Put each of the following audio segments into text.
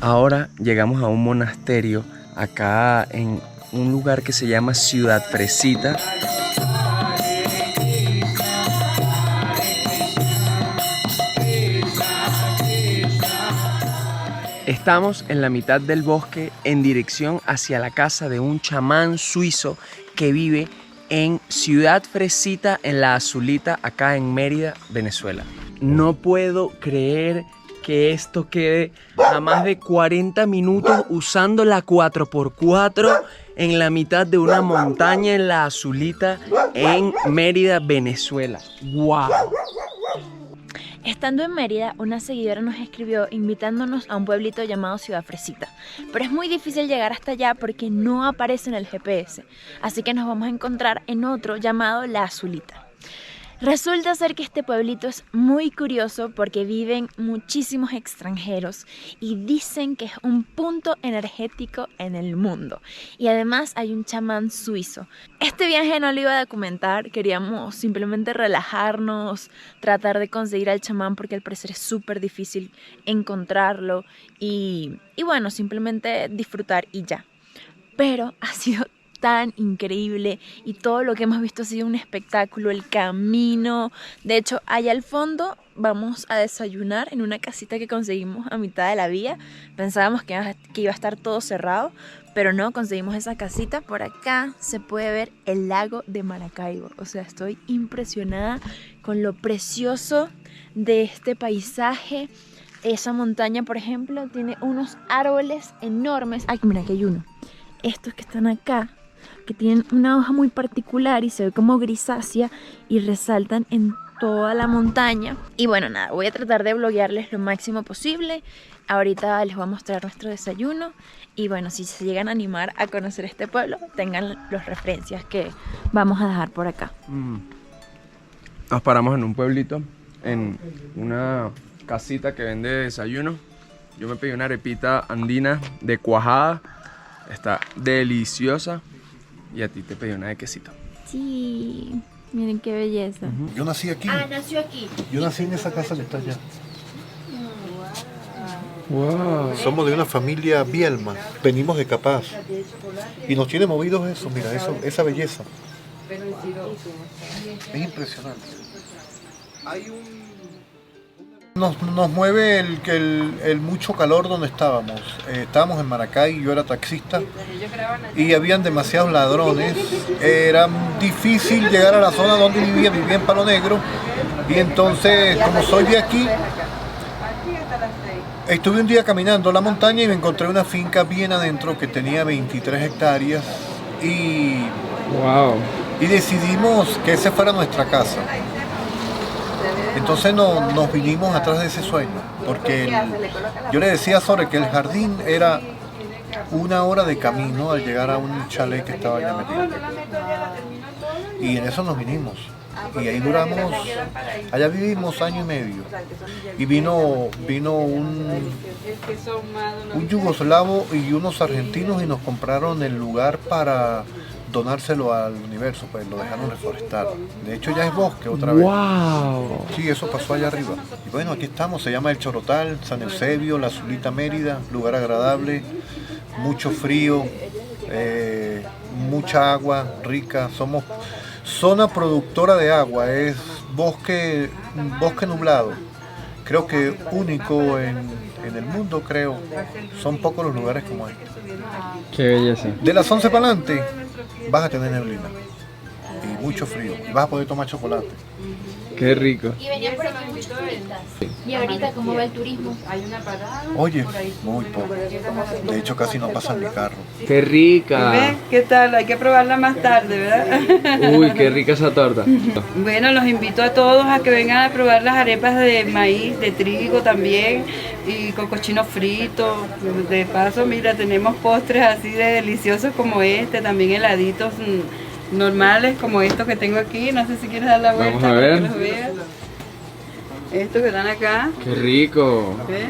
Ahora llegamos a un monasterio acá en un lugar que se llama Ciudad Fresita. Estamos en la mitad del bosque en dirección hacia la casa de un chamán suizo que vive en Ciudad Fresita, en La Azulita, acá en Mérida, Venezuela. No puedo creer que esto quede a más de 40 minutos usando la 4x4 en la mitad de una montaña en La Azulita, en Mérida, Venezuela. ¡Wow! Estando en Mérida, una seguidora nos escribió invitándonos a un pueblito llamado Ciudad Fresita, pero es muy difícil llegar hasta allá porque no aparece en el GPS, así que nos vamos a encontrar en otro llamado La Azulita. Resulta ser que este pueblito es muy curioso porque viven muchísimos extranjeros y dicen que es un punto energético en el mundo. Y además hay un chamán suizo. Este viaje no lo iba a documentar, queríamos simplemente relajarnos, tratar de conseguir al chamán porque al parecer es súper difícil encontrarlo y bueno, simplemente disfrutar y ya. Pero ha sido tan increíble y todo lo que hemos visto ha sido un espectáculo, el camino. De hecho, allá al fondo vamos a desayunar en una casita que conseguimos a mitad de la vía. Pensábamos que iba a estar todo cerrado, pero no, conseguimos esa casita. Por acá se puede ver el lago de Maracaibo. O sea, estoy impresionada con lo precioso de este paisaje. Esa montaña, por ejemplo, tiene unos árboles enormes. Ay, mira, aquí hay uno. Estos que están acá, que tienen una hoja muy particular y se ve como grisácea y resaltan en toda la montaña. Y bueno, nada, voy a tratar de bloguearles lo máximo posible. Ahorita les voy a mostrar nuestro desayuno y bueno, si se llegan a animar a conocer este pueblo, tengan las referencias que vamos a dejar por acá. Nos paramos en un pueblito, en una casita que vende desayuno. Yo me pedí una arepita andina de cuajada, está deliciosa. Y a ti te pedí una de quesito. Sí, miren qué belleza. Yo nací aquí. Ah, nació aquí. Yo nací en esa casa que está allá. Wow. Somos de una familia Bielma. Venimos de Capaz. Y nos tiene movidos eso, mira, esa belleza. Es impresionante. Nos mueve el mucho calor donde estábamos. Estábamos en Maracay, yo era taxista y habían demasiados ladrones. Era difícil llegar a la zona donde vivía en Palo Negro. Y entonces, como soy de aquí, estuve un día caminando la montaña y me encontré una finca bien adentro que tenía 23 hectáreas y decidimos que esa fuera nuestra casa. Entonces nos vinimos atrás de ese sueño, porque yo le decía a Sore que el jardín era 1 hora de camino al llegar a un chalet que estaba allá metido. Y en eso nos vinimos. Y ahí duramos, allá vivimos 1 año y medio. Y vino un yugoslavo y unos argentinos y nos compraron el lugar para donárselo al universo, pues lo dejaron reforestar. De hecho ya es bosque otra vez. ¡Wow! Sí, eso pasó allá arriba. Y bueno, aquí estamos, se llama El Chorotal, San Eusebio, La Azulita, Mérida, lugar agradable, mucho frío, mucha agua rica. Somos zona productora de agua, es bosque nublado. Creo que único en el mundo, creo. Son pocos los lugares como este. ¡Qué belleza! De las 11 para adelante vas a tener neblina y mucho frío y vas a poder tomar chocolate. ¡Qué rico! Y venían por aquí muchos turistas. Y ahorita, ¿cómo va el turismo? Oye, muy poco. De hecho, casi no pasan ni carro. ¡Qué rica! ¿Ves? ¿Qué tal? Hay que probarla más tarde, ¿verdad? Uy, qué rica esa torta. Bueno, los invito a todos a que vengan a probar las arepas de maíz, de trigo también, y con cochino frito. De paso, mira, tenemos postres así de deliciosos como este, también heladitos normales como estos que tengo aquí. No sé si quieres dar la vuelta. Vamos a ver. Para que los veas. Estos que están acá. ¡Qué rico! ¿Ves?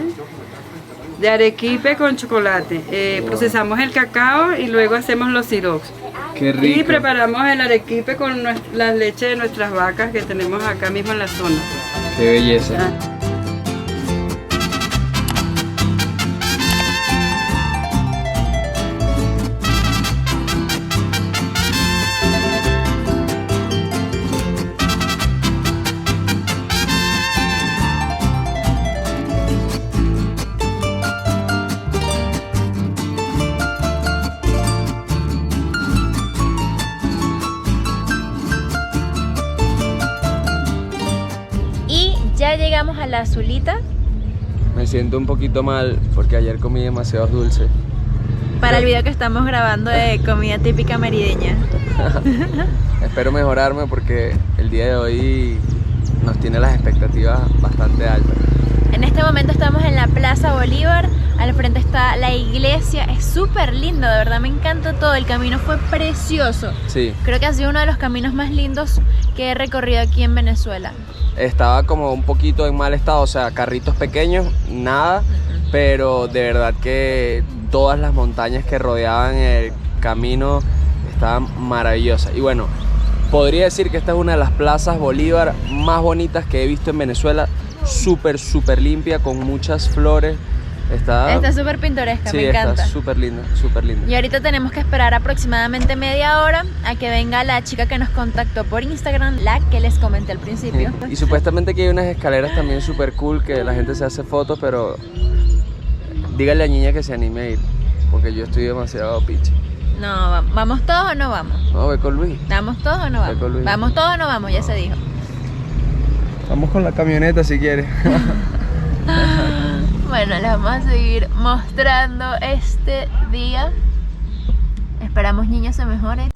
De arequipe con chocolate. Procesamos el cacao y luego hacemos los sirops. ¡Qué rico! Y preparamos el arequipe con la leche de nuestras vacas que tenemos acá mismo en la zona. ¡Qué belleza! a la Azulita Me siento un poquito mal porque ayer comí demasiado dulce. para el video que estamos grabando de comida típica merideña. Espero mejorarme porque el día de hoy nos tiene las expectativas bastante altas. En este momento estamos en la Plaza Bolívar, al frente está la iglesia, es súper lindo, de verdad me encanta todo, el camino fue precioso. Sí, Creo que ha sido uno de los caminos más lindos que he recorrido aquí en Venezuela. estaba como un poquito en mal estado, o sea, carritos pequeños, nada, pero de verdad que todas las montañas que rodeaban el camino estaban maravillosas. Y bueno, podría decir que esta es una de las plazas Bolívar más bonitas que he visto en Venezuela, súper limpia, con muchas flores. Está súper pintoresca, sí, me encanta. está súper linda, súper linda. Y ahorita tenemos que esperar aproximadamente media hora a que venga la chica que nos contactó por Instagram, la que les comenté al principio. Y supuestamente que hay unas escaleras también súper cool que la gente se hace fotos, pero dígale a Niña que se anime a ir, porque yo estoy demasiado piche. No, ¿vamos todos o no vamos? No, ve con Luis. ¿Vamos todos o no Voy con vamos? Luis. ¿Vamos todos o no vamos? Ya se dijo. Vamos con la camioneta si quieres. Bueno, les vamos a seguir mostrando este día. Esperamos niños se mejoren.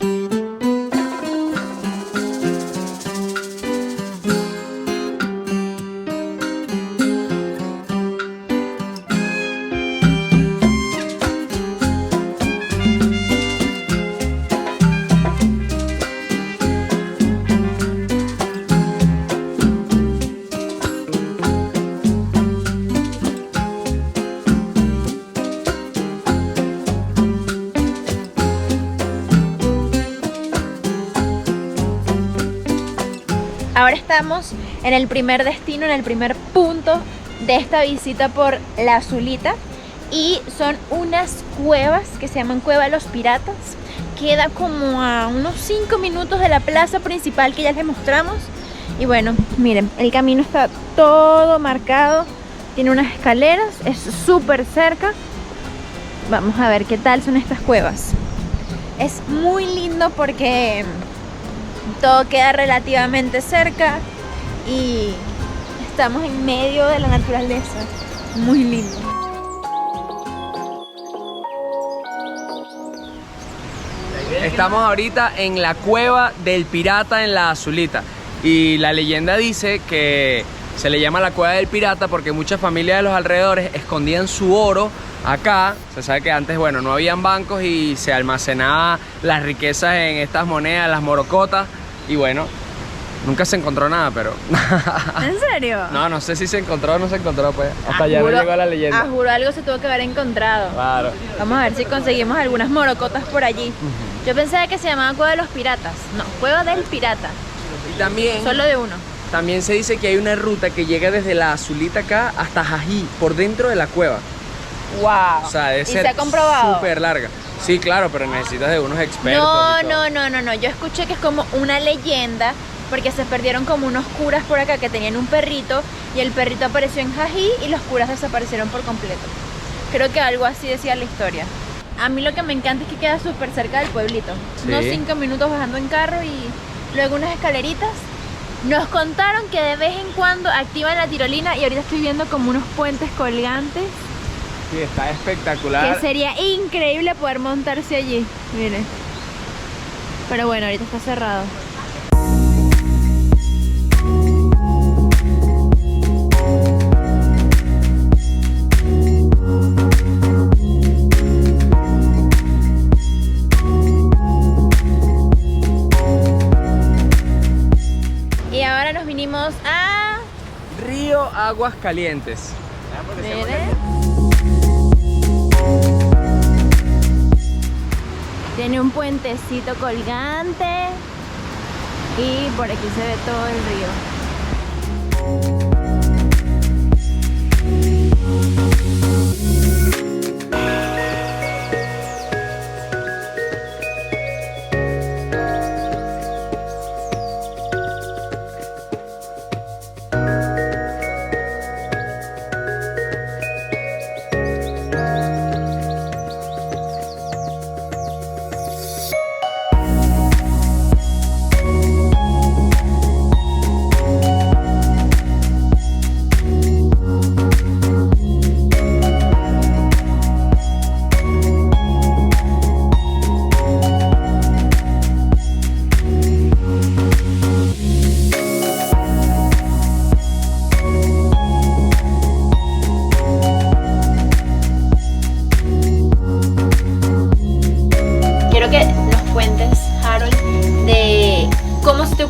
Ahora estamos en el primer destino, en el primer punto de esta visita por la Azulita. Y son unas cuevas que se llaman Cueva de los Piratas. Queda como a unos 5 minutos de la plaza principal que ya les mostramos. Y bueno, miren, el camino está todo marcado. Tiene unas escaleras, es súper cerca. Vamos a ver qué tal son estas cuevas. Es muy lindo porque todo queda relativamente cerca y estamos en medio de la naturaleza. Muy lindo. Estamos ahorita en la cueva del pirata en la Azulita. Y la leyenda dice que se le llama la cueva del pirata porque muchas familias de los alrededores escondían su oro acá. Se sabe que antes, bueno, no habían bancos y se almacenaba las riquezas en estas monedas, las morocotas. Y bueno, nunca se encontró nada, pero... ¿En serio? No sé si se encontró o no se encontró, pues. Hasta allá no llegó la leyenda. Juro, algo se tuvo que haber encontrado. Claro. Vamos a ver si conseguimos algunas morocotas por allí. Yo pensaba que se llamaba Cueva de los Piratas. No, Cueva del Pirata. Y también... Solo de uno. También se dice que hay una ruta que llega desde la Azulita acá hasta Jají, por dentro de la cueva. Wow. O sea, debe ¿Y ser se ha comprobado? súper larga. Sí, claro, pero necesitas de unos expertos. y todo. No. Yo escuché que es como una leyenda porque se perdieron como unos curas por acá que tenían un perrito y el perrito apareció en Jají y los curas desaparecieron por completo. Creo que algo así decía la historia. A mí lo que me encanta es que queda súper cerca del pueblito. Sí. Unos 5 minutos bajando en carro y luego unas escaleritas. Nos contaron que de vez en cuando activan la tirolina y ahorita estoy viendo como unos puentes colgantes. Sí, está espectacular. Que sería increíble poder montarse allí. Miren. Pero bueno, ahorita está cerrado. Y ahora nos vinimos a... Río Aguas Calientes. Miren. Tiene un puentecito colgante y por aquí se ve todo el río.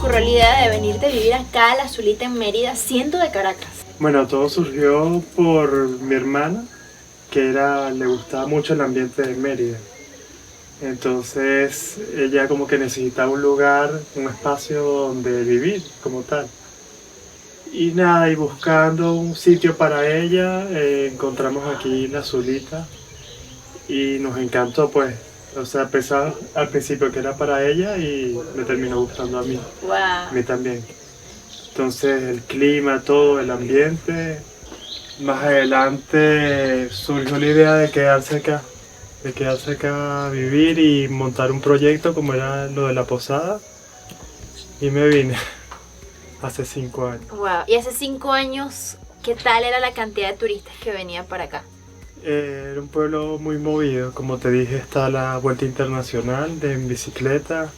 ocurrió la idea de venirte a vivir acá a La Zulita en Mérida, siendo de Caracas? Bueno, todo surgió por mi hermana, que le gustaba mucho el ambiente de Mérida. Entonces ella como que necesitaba un lugar, un espacio donde vivir como tal. Y nada, y buscando un sitio para ella, encontramos aquí La Zulita y nos encantó pues. O sea, pensaba al principio que era para ella y me terminó gustando a mí. Wow. A mí también. Entonces el clima, todo, el ambiente. Más adelante surgió la idea de quedarse acá a vivir y montar un proyecto como era lo de la posada. Y me vine hace 5 años. Wow. Y hace 5 años, ¿qué tal era la cantidad de turistas que venían para acá? Era un pueblo muy movido, como te dije, está la Vuelta Internacional en bicicleta.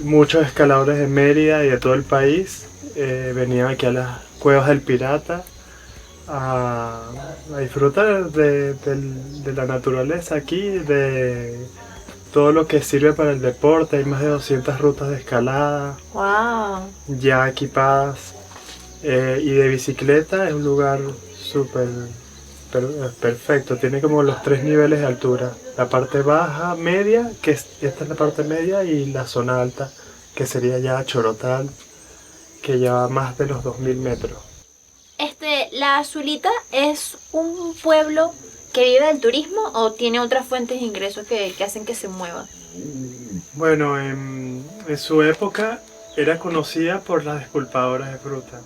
Muchos escaladores de Mérida y de todo el país venían aquí a las Cuevas del Pirata a disfrutar de la naturaleza aquí, de todo lo que sirve para el deporte. Hay más de 200 rutas de escalada Wow. ya equipadas, y de bicicleta. Es un lugar súper perfecto, tiene como los 3 niveles de altura, la parte baja, media, esta es la parte media, y la zona alta, que sería ya Chorotal, que lleva más de los 2000 metros. ¿La Zulita es un pueblo que vive del turismo o tiene otras fuentes de ingresos que hacen que se mueva? Bueno, en su época era conocida por las desculpadoras de fruta.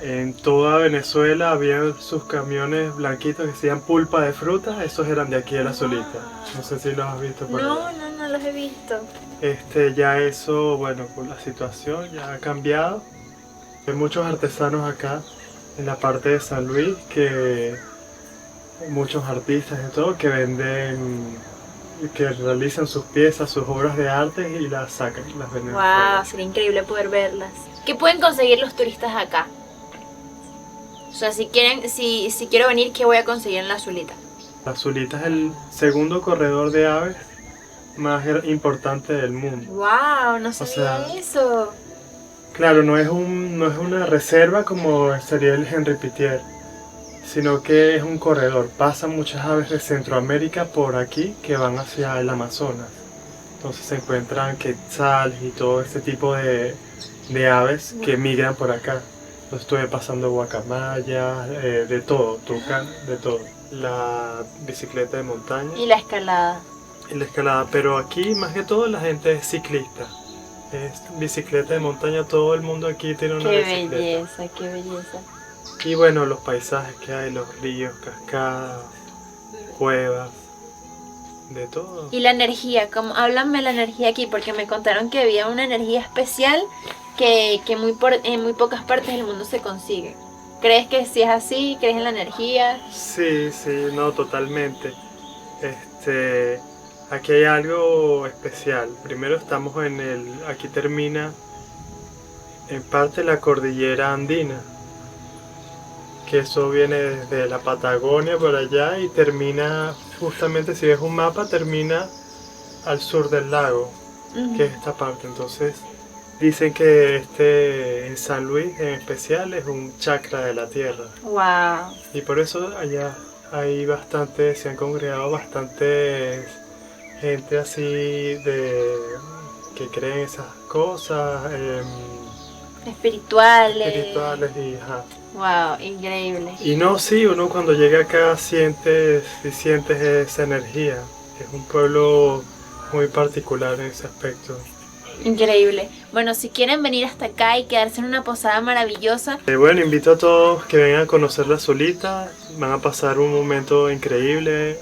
En toda Venezuela había sus camiones blanquitos que decían pulpa de fruta, esos eran de aquí de La Zulita. No sé si los has visto por ahí. No los he visto. Ya eso, bueno, por la situación ya ha cambiado. Hay muchos artesanos acá en la parte de San Luis, muchos artistas y todo, que realizan sus piezas, sus obras de arte y las sacan, las venden. Wow, sería increíble poder verlas. ¿Qué pueden conseguir los turistas acá? O sea, si quiero venir, ¿qué voy a conseguir en La Zulita? La Zulita es el segundo corredor de aves más importante del mundo. Wow, no sabía eso. Claro, no es una reserva como sería el Henri Pittier, sino que es un corredor. Pasan muchas aves de Centroamérica por aquí que van hacia el Amazonas. Entonces se encuentran quetzales y todo este tipo de aves que migran por acá. Entonces estuve pasando guacamayas, de todo, tucán, de todo. La bicicleta de montaña. Y la escalada. Pero aquí más que todo la gente es ciclista. Es bicicleta de montaña, todo el mundo aquí tiene una bicicleta. Qué belleza. Y bueno, los paisajes que hay, los ríos, cascadas, cuevas, de todo. Y la energía, háblame de la energía aquí, porque me contaron que había una energía especial que en muy pocas partes del mundo se consigue. ¿Crees que sí es así? ¿Crees en la energía? Sí, no, totalmente. Aquí hay algo especial. Primero estamos aquí termina en parte la cordillera andina, que eso viene desde la Patagonia por allá y termina justamente, si ves un mapa, termina al sur del lago, que es esta parte. Entonces dicen que en San Luis en especial es un chakra de la tierra. Wow. Y por eso allá hay se han congregado bastantes gente así que creen esas cosas espirituales y ajá. Wow, increíble. Y no, sí, uno cuando llega acá sientes esa energía. Es un pueblo muy particular en ese aspecto. Increíble. Bueno, si quieren venir hasta acá y quedarse en una posada maravillosa. Bueno, invito a todos que vengan a conocer La Zulita. Van a pasar un momento increíble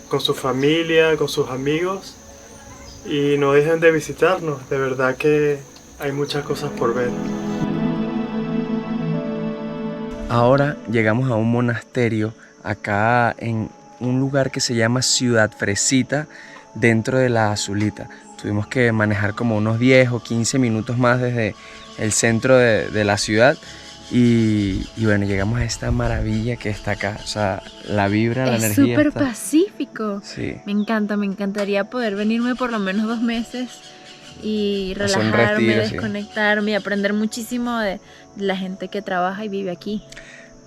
con su familia, con sus amigos. Y no dejen de visitarnos. De verdad que hay muchas cosas por ver. Ahora llegamos a un monasterio acá en un lugar que se llama Ciudad Fresita, dentro de La Zulita. Tuvimos que manejar como unos 10 o 15 minutos más desde el centro de la ciudad y bueno, llegamos a esta maravilla que está acá. O sea, la vibra, la energía. Es súper pacífico. Sí. Me encantaría poder venirme por lo menos 2 meses y Hacer un relajarme, retiro, sí. desconectarme y aprender muchísimo de la gente que trabaja y vive aquí.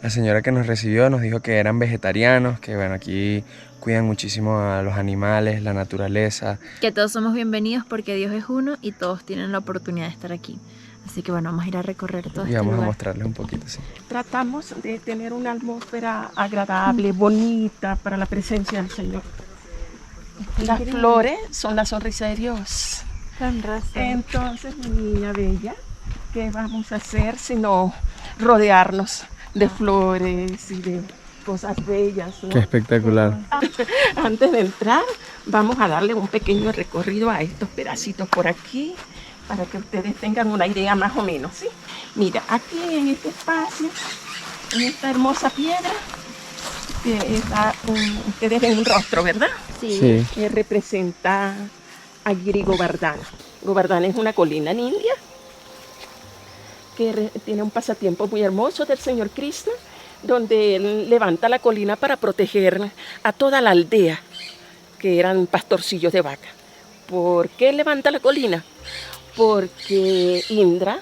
La señora que nos recibió nos dijo que eran vegetarianos, que bueno, aquí cuidan muchísimo a los animales, la naturaleza. Que todos somos bienvenidos porque Dios es uno y todos tienen la oportunidad de estar aquí. Así que bueno, vamos a ir a recorrer todo Y este vamos a lugar. mostrarles un poquito, sí. Tratamos de tener una atmósfera agradable, bonita para la presencia del Señor. Las flores son la sonrisa de Dios. Con razón. Entonces, mi niña bella, ¿qué vamos a hacer sino rodearnos de flores y de cosas bellas, ¿no? Qué espectacular. Antes de entrar, vamos a darle un pequeño recorrido a estos pedacitos por aquí, para que ustedes tengan una idea más o menos, ¿sí? Mira, aquí en este espacio, en esta hermosa piedra, que está ustedes ven un rostro, ¿verdad? Sí. Que representa a Giri Govardhana. Govardhana es una colina en India que tiene un pasatiempo muy hermoso del Señor Krishna, donde él levanta la colina para proteger a toda la aldea, que eran pastorcillos de vaca. ¿Por qué levanta la colina? Porque Indra,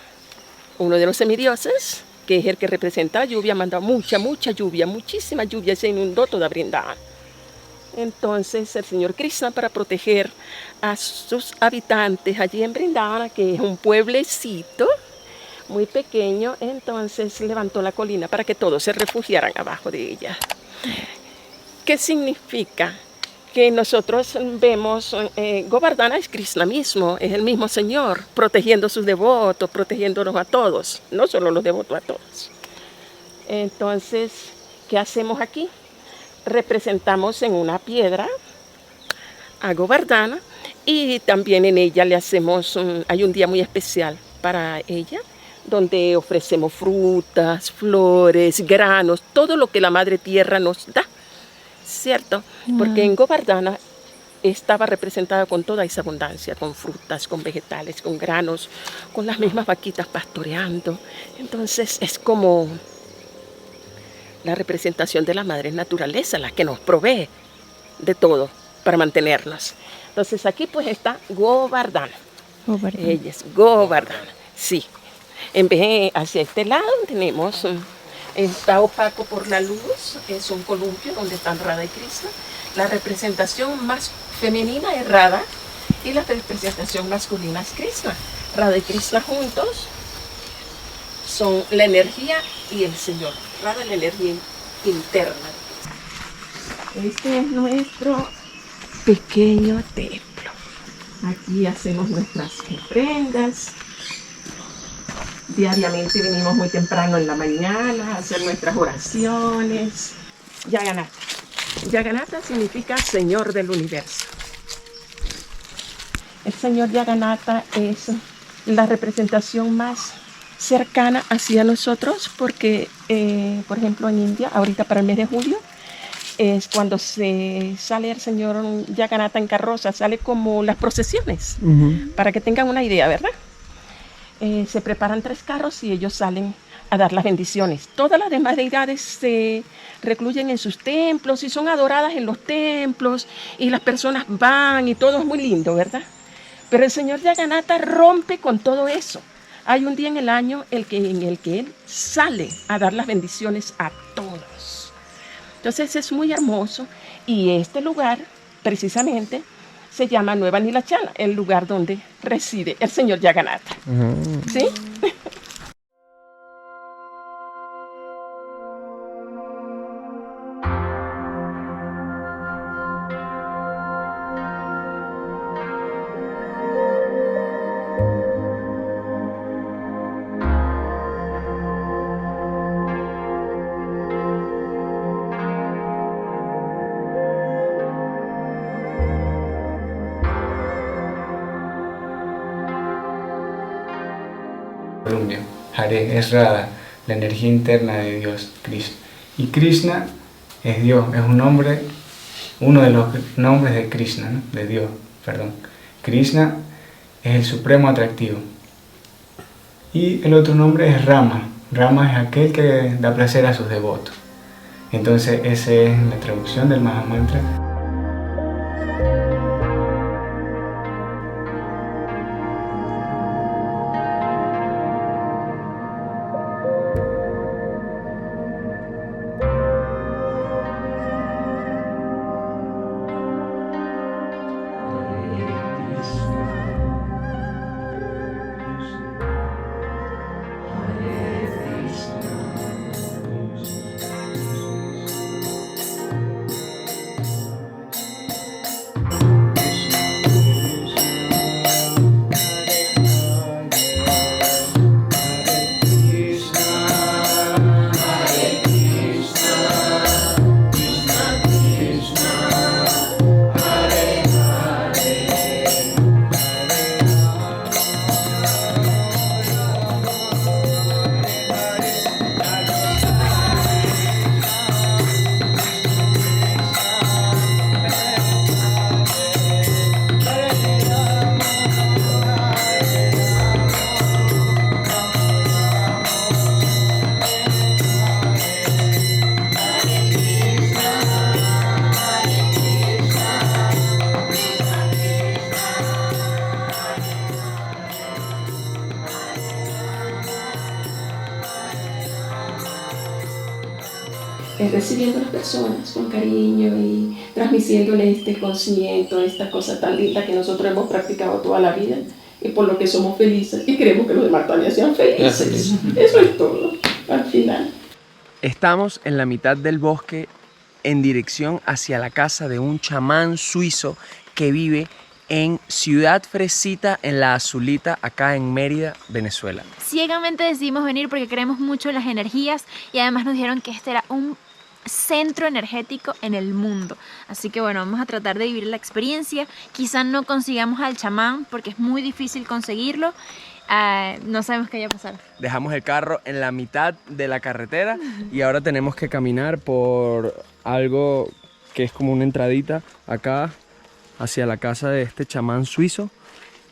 uno de los semidioses, que es el que representa la lluvia, manda mucha lluvia, muchísima lluvia, se inundó toda Vrindavana. Entonces el Señor Krishna, para proteger a sus habitantes allí en Vrindavana, que es un pueblecito muy pequeño, entonces levantó la colina para que todos se refugiaran abajo de ella. ¿Qué significa? Que nosotros vemos, Govardhana es Krishna mismo, es el mismo Señor, protegiendo a sus devotos, protegiéndonos a todos, no solo los devotos, a todos. Entonces, ¿qué hacemos aquí? Representamos en una piedra a Govardhana y también en ella le hacemos, hay un día muy especial para ella, donde ofrecemos frutas, flores, granos, todo lo que la Madre Tierra nos da. ¿Cierto? Porque en Govardhana estaba representada con toda esa abundancia, con frutas, con vegetales, con granos, con las mismas vaquitas pastoreando. Entonces es como la representación de la madre naturaleza, la que nos provee de todo para mantenernos. Entonces aquí pues está Govardhana. Ella es Govardhana, sí. En vez de hacia este lado tenemos... Está opaco por la luz, es un columpio donde están Radha y Krishna. La representación más femenina es Radha y la representación masculina es Krishna. Radha y Krishna juntos son la energía y el Señor. Radha es la energía interna. Este es nuestro pequeño templo. Aquí hacemos nuestras ofrendas. Diariamente venimos muy temprano en la mañana a hacer nuestras oraciones. Jagannatha. Jagannatha significa Señor del Universo. El Señor Jagannatha es la representación más cercana hacia nosotros porque, por ejemplo, en India, ahorita para el mes de julio, es cuando se sale el Señor Jagannatha en carroza, sale como las procesiones, para que tengan una idea, ¿verdad? Se preparan 3 carros y ellos salen a dar las bendiciones. Todas las demás deidades se recluyen en sus templos y son adoradas en los templos y las personas van y todo es muy lindo, ¿verdad? Pero el Señor Jagannatha rompe con todo eso. Hay un día en el año en el que Él sale a dar las bendiciones a todos. Entonces es muy hermoso y este lugar precisamente se llama Nueva Nilachala, el lugar donde reside el Señor Jagannatha. ¿Sí? Hare es Radha, la energía interna de Dios, Krishna. Y Krishna es Dios, es un nombre, uno de los nombres de Krishna, ¿no? De Dios, perdón. Krishna es el supremo atractivo. Y el otro nombre es Rama. Rama es aquel que da placer a sus devotos. Entonces esa es la traducción del Mahamantra. recibiendo a las personas con cariño y transmitiéndoles este conocimiento, esta cosa tan linda que nosotros hemos practicado toda la vida y por lo que somos felices y queremos que los demás también sean felices. Eso es todo, al final. Estamos en la mitad del bosque en dirección hacia la casa de un chamán suizo que vive en Ciudad Fresita, en la Azulita, acá en Mérida, Venezuela. Ciegamente decidimos venir porque creemos mucho en las energías y además nos dijeron que este era un centro energético en el mundo. Así que bueno, vamos a tratar de vivir la experiencia. Quizás no consigamos al chamán porque es muy difícil conseguirlo. No sabemos qué vaya a pasar. Dejamos el carro en la mitad de la carretera y ahora tenemos que caminar por algo que es como una entradita acá hacia la casa de este chamán suizo.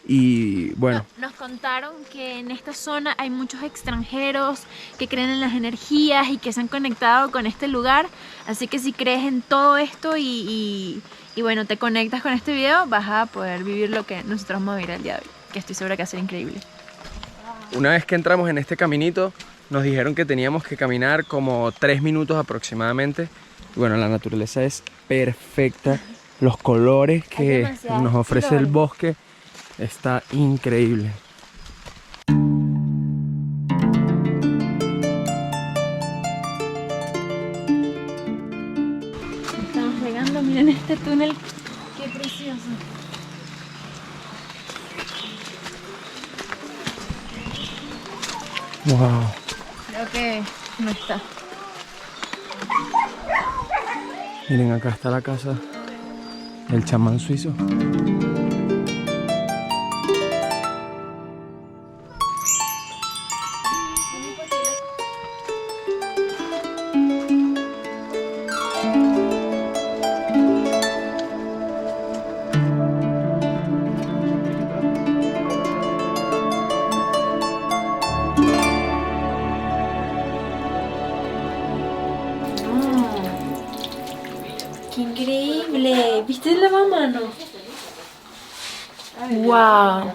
Y bueno, Nos contaron que en esta zona hay muchos extranjeros que creen en las energías y que se han conectado con este lugar. Así que si crees en todo esto y bueno, te conectas con este video, vas a poder vivir lo que nosotros vamos a vivir el día de hoy, que estoy segura que va a ser increíble. una vez que entramos en este caminito, nos dijeron que teníamos que caminar como 3 minutos aproximadamente. Y bueno, la naturaleza es perfecta. Los colores que nos ofrece el bosque está increíble. Estamos llegando, miren este túnel, qué precioso. Wow. Creo que no está. Miren, acá está la casa del chamán suizo. ¡Qué increíble! ¿Viste el lavamanos? ¡Wow!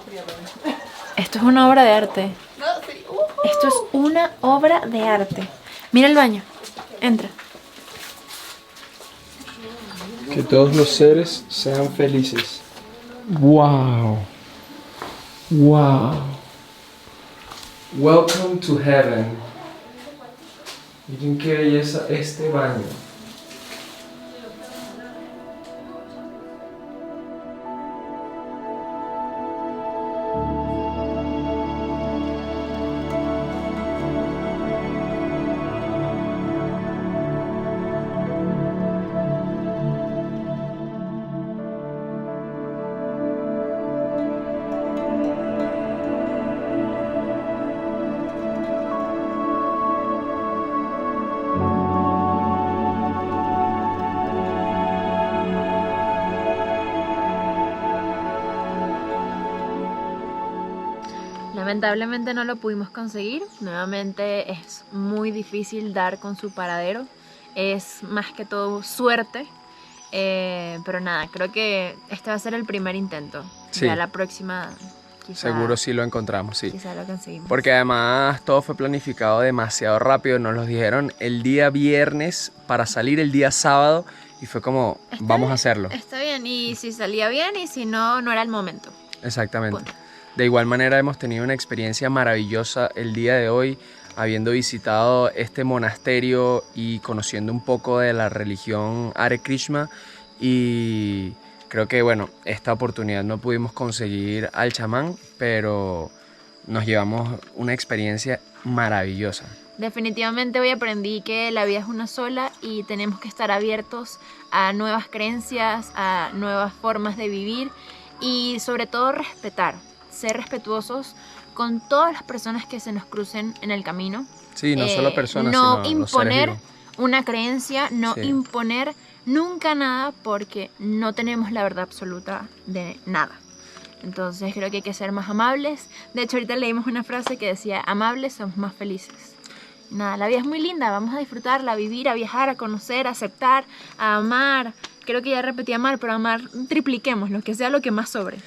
Esto es una obra de arte. Esto es una obra de arte. Mira el baño. Entra. Que todos los seres sean felices. Wow. Wow. Welcome to heaven. Miren qué belleza este baño. Lamentablemente no lo pudimos conseguir. Nuevamente es muy difícil dar con su paradero. Es más que todo suerte. Pero nada, creo que este va a ser el primer intento. Sí. Ya la próxima quizá, Seguro sí lo encontramos, sí. quizá lo conseguimos. Porque además todo fue planificado demasiado rápido. Nos lo dijeron el día viernes para salir el día sábado. Y fue como, vamos a hacerlo. Está bien, y si salía bien y si no, no era el momento. Exactamente. Punto. De igual manera hemos tenido una experiencia maravillosa el día de hoy, habiendo visitado este monasterio y conociendo un poco de la religión Hare Krishna. Y creo que bueno, esta oportunidad no pudimos conseguir al chamán, pero nos llevamos una experiencia maravillosa. Definitivamente hoy aprendí que la vida es una sola y tenemos que estar abiertos a nuevas creencias, a nuevas formas de vivir y sobre todo respetar, ser respetuosos con todas las personas que se nos crucen en el camino. Sí, no solo personas, no sino los seres imponer vivos. una creencia, no Sí. imponer nunca nada porque no tenemos la verdad absoluta de nada. Entonces creo que hay que ser más amables. De hecho ahorita leímos una frase que decía, amables somos más felices. Nada, la vida es muy linda, vamos a disfrutarla, a vivir, a viajar, a conocer, a aceptar, a amar. Creo que ya repetí amar, pero amar tripliquemos, lo que sea lo que más sobre.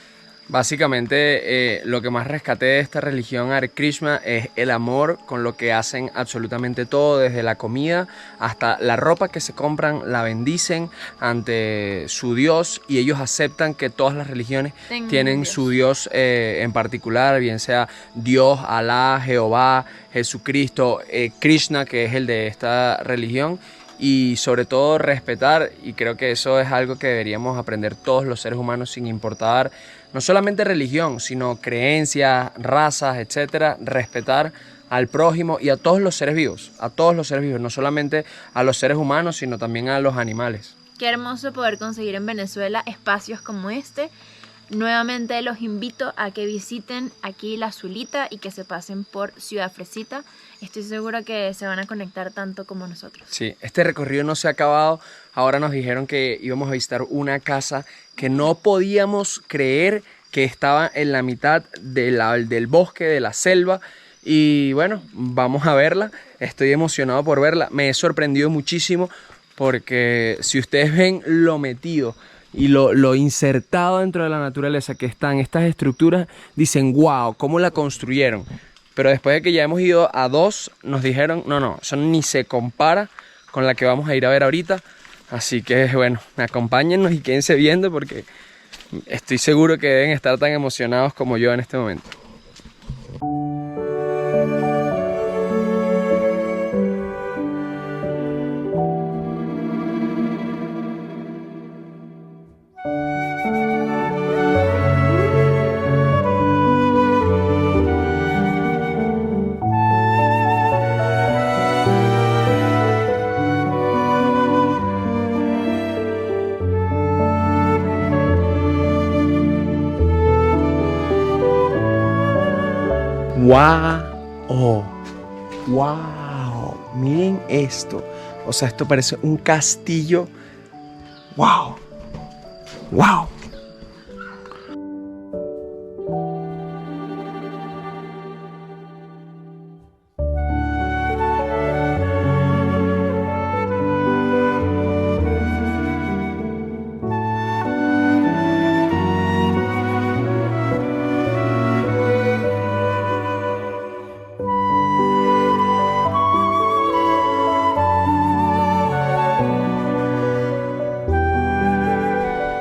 Básicamente, lo que más rescaté de esta religión Hare Krishna es el amor con lo que hacen absolutamente todo, desde la comida hasta la ropa que se compran, la bendicen ante su Dios, y ellos aceptan que todas las religiones tienen su Dios en particular, bien sea Dios, Alá, Jehová, Jesucristo, Krishna, que es el de esta religión. Y sobre todo respetar, y creo que eso es algo que deberíamos aprender todos los seres humanos sin importar no solamente religión, sino creencias, razas, etcétera. Respetar al prójimo y a todos los seres vivos, no solamente a los seres humanos, sino también a los animales. Qué hermoso poder conseguir en Venezuela espacios como este. Nuevamente los invito a que visiten aquí La Zulita y que se pasen por Ciudad Fresita. Estoy segura que se van a conectar tanto como nosotros. Sí, este recorrido no se ha acabado. Ahora nos dijeron que íbamos a visitar una casa que no podíamos creer que estaba en la mitad del bosque, de la selva. Y bueno, vamos a verla. Estoy emocionado por verla. Me he sorprendido muchísimo porque si ustedes ven lo metido y lo insertado dentro de la naturaleza que están estas estructuras, dicen wow, ¿cómo la construyeron? Pero después de que ya hemos ido a dos, nos dijeron no, eso ni se compara con la que vamos a ir a ver ahorita. Así que bueno, acompáñennos y quédense viendo porque estoy seguro que deben estar tan emocionados como yo en este momento. ¡Wow! ¡Wow! Miren esto. O sea, esto parece un castillo. ¡Wow! ¡Wow!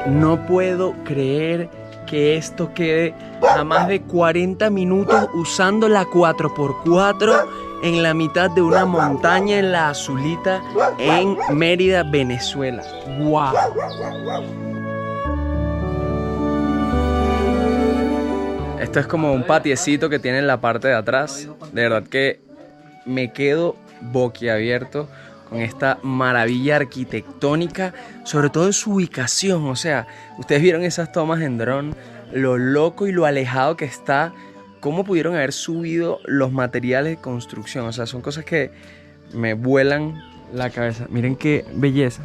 No puedo creer que esto quede a más de 40 minutos usando la 4x4 en la mitad de una montaña en La Zulita, en Mérida, Venezuela. ¡Wow! Esto es como un patiecito que tiene en la parte de atrás. De verdad que me quedo boquiabierto con esta maravilla arquitectónica, sobre todo en su ubicación. O sea, ustedes vieron esas tomas en dron, lo loco y lo alejado que está, cómo pudieron haber subido los materiales de construcción. O sea, son cosas que me vuelan la cabeza. Miren qué belleza.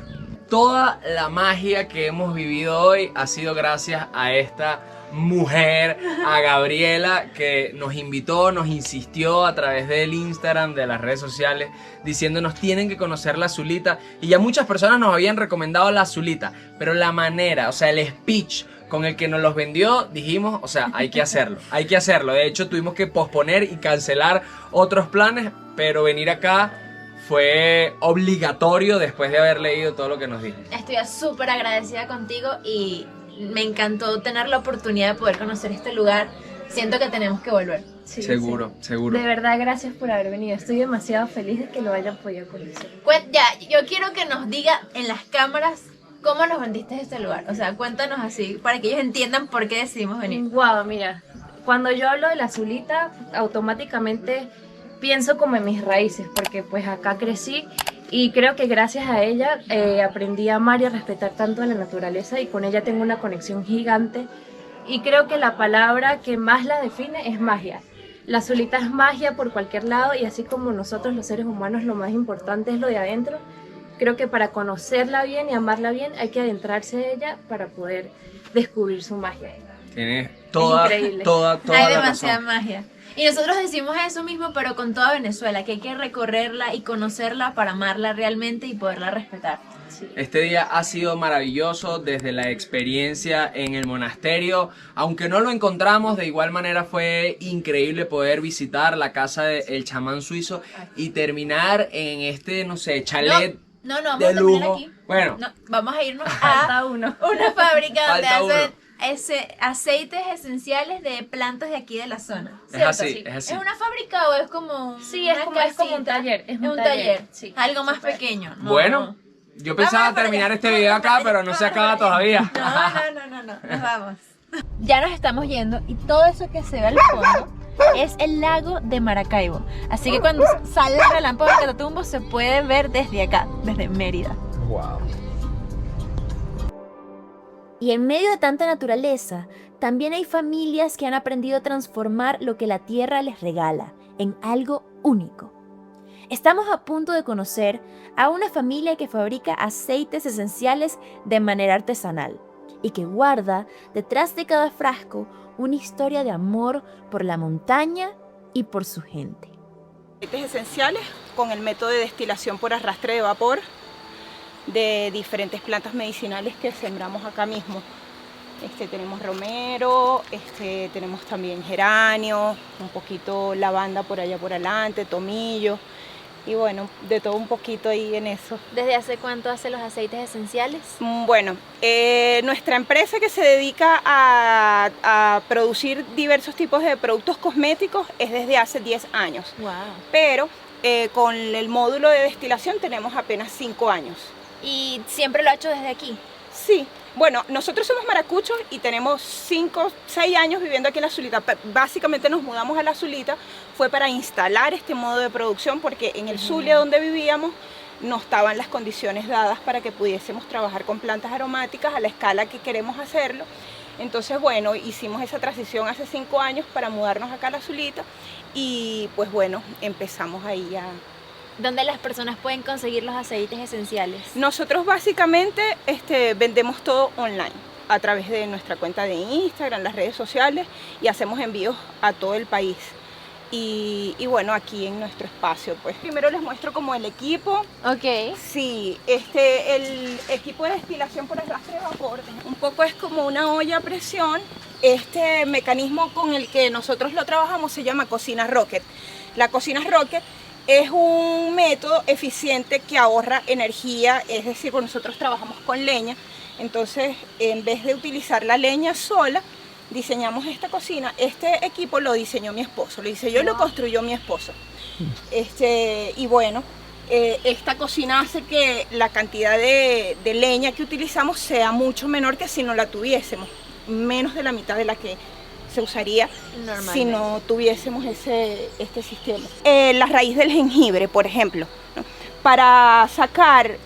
Toda la magia que hemos vivido hoy ha sido gracias a esta mujer, a Gabriela, que nos invitó, nos insistió a través del Instagram, de las redes sociales, diciéndonos tienen que conocer La Zulita. Y ya muchas personas nos habían recomendado La Zulita, pero la manera, o sea, el speech con el que nos los vendió, dijimos, o sea, hay que hacerlo, hay que hacerlo. De hecho, tuvimos que posponer y cancelar otros planes, pero venir acá fue obligatorio después de haber leído todo lo que nos dijo. Estoy súper agradecida contigo y me encantó tener la oportunidad de poder conocer este lugar. Siento que tenemos que volver. Sí, seguro, sí. Seguro. De verdad, gracias por haber venido. Estoy demasiado feliz de que lo hayan podido conocer. Ya, yo quiero que nos diga en las cámaras cómo nos vendiste este lugar. O sea, cuéntanos así, para que ellos entiendan por qué decidimos venir. Wow, mira, cuando yo hablo de La Zulita, automáticamente pienso como en mis raíces, porque pues acá crecí. Y creo que gracias a ella aprendí a amar y a respetar tanto a la naturaleza, y con ella tengo una conexión gigante. Y creo que la palabra que más la define es magia. La Zulita es magia por cualquier lado, y así como nosotros los seres humanos lo más importante es lo de adentro, creo que para conocerla bien y amarla bien hay que adentrarse a ella para poder descubrir su magia. Tienes toda increíble. toda Hay la demasiada razón. magia. Y nosotros decimos eso mismo, pero con toda Venezuela, que hay que recorrerla y conocerla para amarla realmente y poderla respetar. Este día ha sido maravilloso desde la experiencia en el monasterio. Aunque no lo encontramos, de igual manera fue increíble poder visitar la casa del chamán suizo y terminar en este, no sé, chalet No, vamos de a terminar lujo. aquí. Bueno, No, vamos a irnos Falta a uno. una fábrica donde Falta uno. hacen aceites esenciales de plantas de aquí de la zona. es ¿cierto? así, Sí. es así. ¿Es una fábrica o es como Sí, es una como un casita? taller, es un un taller, taller. sí. Algo más Súper. pequeño. No, Bueno, yo pensaba Vámonos para terminar allá. este video acá, pero no se acaba todavía. No, nos vamos. Ya nos estamos yendo y todo eso que se ve al fondo es el lago de Maracaibo. Así que cuando sale el relámpago del Catatumbo se puede ver desde acá, desde Mérida. Wow. Y en medio de tanta naturaleza, también hay familias que han aprendido a transformar lo que la tierra les regala en algo único. Estamos a punto de conocer a una familia que fabrica aceites esenciales de manera artesanal y que guarda detrás de cada frasco una historia de amor por la montaña y por su gente. Aceites esenciales con el método de destilación por arrastre de vapor de diferentes plantas medicinales que sembramos acá mismo. Tenemos romero, tenemos también geranio, un poquito lavanda por allá por adelante, tomillo y bueno, de todo un poquito ahí en eso. ¿Desde hace cuánto hace los aceites esenciales? Bueno, nuestra empresa que se dedica a producir diversos tipos de productos cosméticos es desde hace 10 años. Wow. Pero con el módulo de destilación tenemos apenas 5 años. ¿Y siempre lo ha hecho desde aquí? Sí, bueno, nosotros somos maracuchos y tenemos 5, 6 años viviendo aquí en La Zulita. Básicamente nos mudamos a La Zulita, fue para instalar este modo de producción porque en el Zulia donde vivíamos no estaban las condiciones dadas para que pudiésemos trabajar con plantas aromáticas a la escala que queremos hacerlo. Entonces, bueno, hicimos esa transición hace 5 años para mudarnos acá a La Zulita y pues bueno, empezamos ahí a... ¿Dónde las personas pueden conseguir los aceites esenciales? Nosotros básicamente vendemos todo online a través de nuestra cuenta de Instagram, las redes sociales y hacemos envíos a todo el país. Y bueno, aquí en nuestro espacio, pues. Primero les muestro como el equipo. Ok. Sí, el equipo de destilación por arrastre de vapor, un poco es como una olla a presión. Este mecanismo con el que nosotros lo trabajamos se llama cocina rocket. La cocina rocket es un método eficiente que ahorra energía, es decir, nosotros trabajamos con leña, entonces en vez de utilizar la leña sola, diseñamos esta cocina. Este equipo lo diseñó mi esposo, lo hice yo y lo construyó mi esposo. Y bueno, esta cocina hace que la cantidad de leña que utilizamos sea mucho menor que si no la tuviésemos, menos de la mitad de la que se usaría si no tuviésemos este sistema. La raíz del jengibre, por ejemplo, ¿no? Para sacar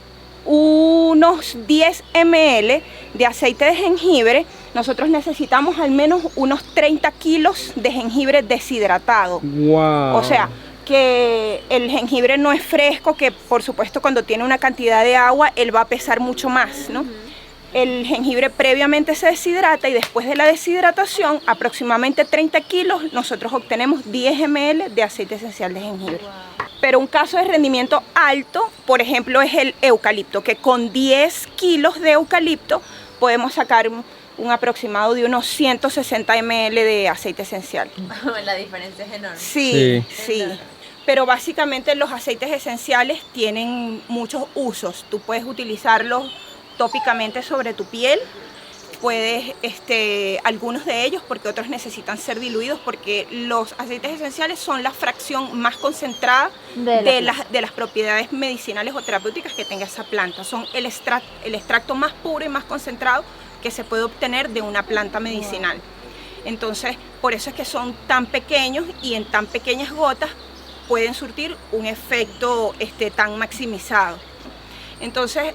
unos 10 ml de aceite de jengibre, nosotros necesitamos al menos unos 30 kilos de jengibre deshidratado. Wow. O sea, que el jengibre no es fresco, que por supuesto cuando tiene una cantidad de agua, él va a pesar mucho más, ¿no? El jengibre previamente se deshidrata y después de la deshidratación, aproximadamente 30 kilos, nosotros obtenemos 10 ml de aceite esencial de jengibre. Pero un caso de rendimiento alto, por ejemplo, es el eucalipto, que con 10 kilos de eucalipto podemos sacar un aproximado de unos 160 ml de aceite esencial. La diferencia es enorme. Sí. Pero básicamente los aceites esenciales tienen muchos usos. Tú puedes utilizarlos tópicamente sobre tu piel, puedes, algunos de ellos, porque otros necesitan ser diluidos, porque los aceites esenciales son la fracción más concentrada de las propiedades medicinales o terapéuticas que tenga esa planta. Son el extracto más puro y más concentrado que se puede obtener de una planta medicinal. Entonces, por eso es que son tan pequeños y en tan pequeñas gotas pueden surtir un efecto tan maximizado. Entonces,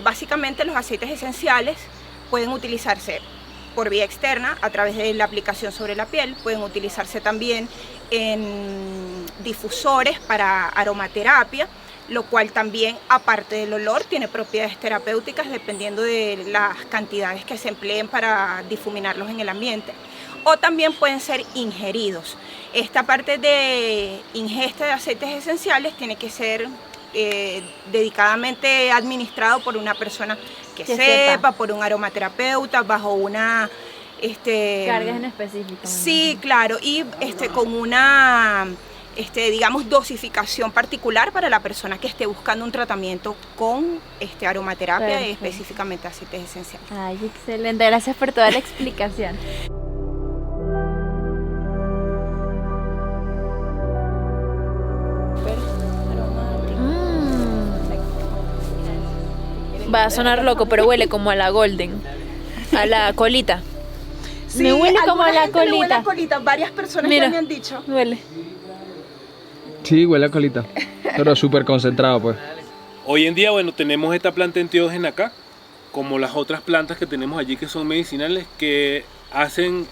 básicamente los aceites esenciales pueden utilizarse por vía externa a través de la aplicación sobre la piel, pueden utilizarse también en difusores para aromaterapia. lo cual también, aparte del olor, tiene propiedades terapéuticas dependiendo de las cantidades que se empleen para difuminarlos en el ambiente. O también pueden ser ingeridos. Esta parte de ingesta de aceites esenciales tiene que ser dedicadamente administrado por una persona que sepa, por un aromaterapeuta, bajo una cargas en específico. Sí, claro, y con una digamos, dosificación particular para la persona que esté buscando un tratamiento con aromaterapia, Perfecto. Específicamente aceites esenciales. Ay, excelente, gracias por toda la explicación. Va a sonar loco, pero huele como a la golden, a la colita. Sí, me huele como a alguna la gente le huele a colita. colita. Varias personas Mira. ya me han dicho. Huele. Sí, huele a colita, pero súper concentrado, pues. Hoy en día, bueno, tenemos esta planta enteógena acá, como las otras plantas que tenemos allí que son medicinales, que hacen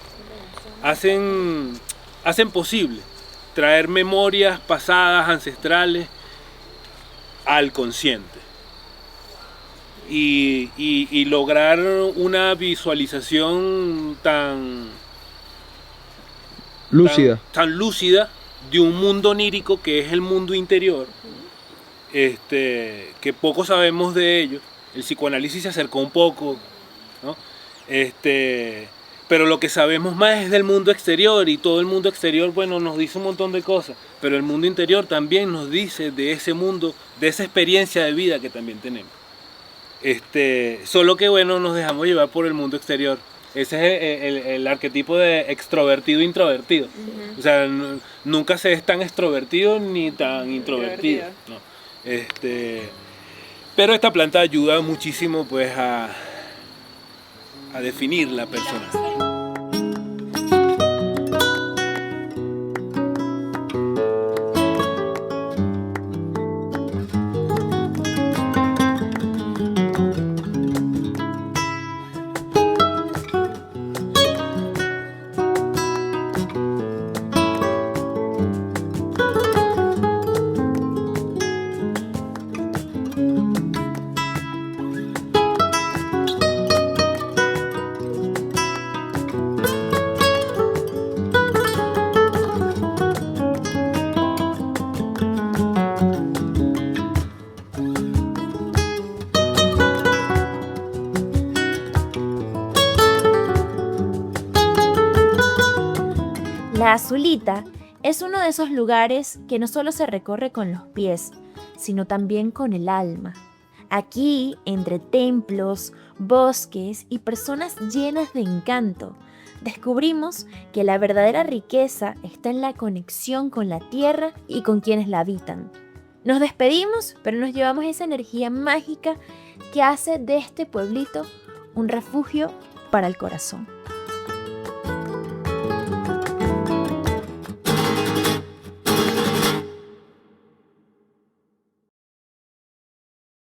posible traer memorias pasadas, ancestrales, al consciente. Y lograr una visualización tan Lúcida. tan lúcida de un mundo onírico que es el mundo interior, que poco sabemos de ello. El psicoanálisis se acercó un poco, ¿no? Pero lo que sabemos más es del mundo exterior, y todo el mundo exterior, bueno, nos dice un montón de cosas, pero el mundo interior también nos dice de ese mundo, de esa experiencia de vida que también tenemos. Solo que, bueno, nos dejamos llevar por el mundo exterior. Ese es el arquetipo de extrovertido e introvertido. O sea, nunca se es tan extrovertido ni tan introvertido, ¿no? Pero esta planta ayuda muchísimo, pues, a definir la persona. La Azulita es uno de esos lugares que no solo se recorre con los pies, sino también con el alma. Aquí, entre templos, bosques y personas llenas de encanto, descubrimos que la verdadera riqueza está en la conexión con la tierra y con quienes la habitan. Nos despedimos, pero nos llevamos esa energía mágica que hace de este pueblito un refugio para el corazón.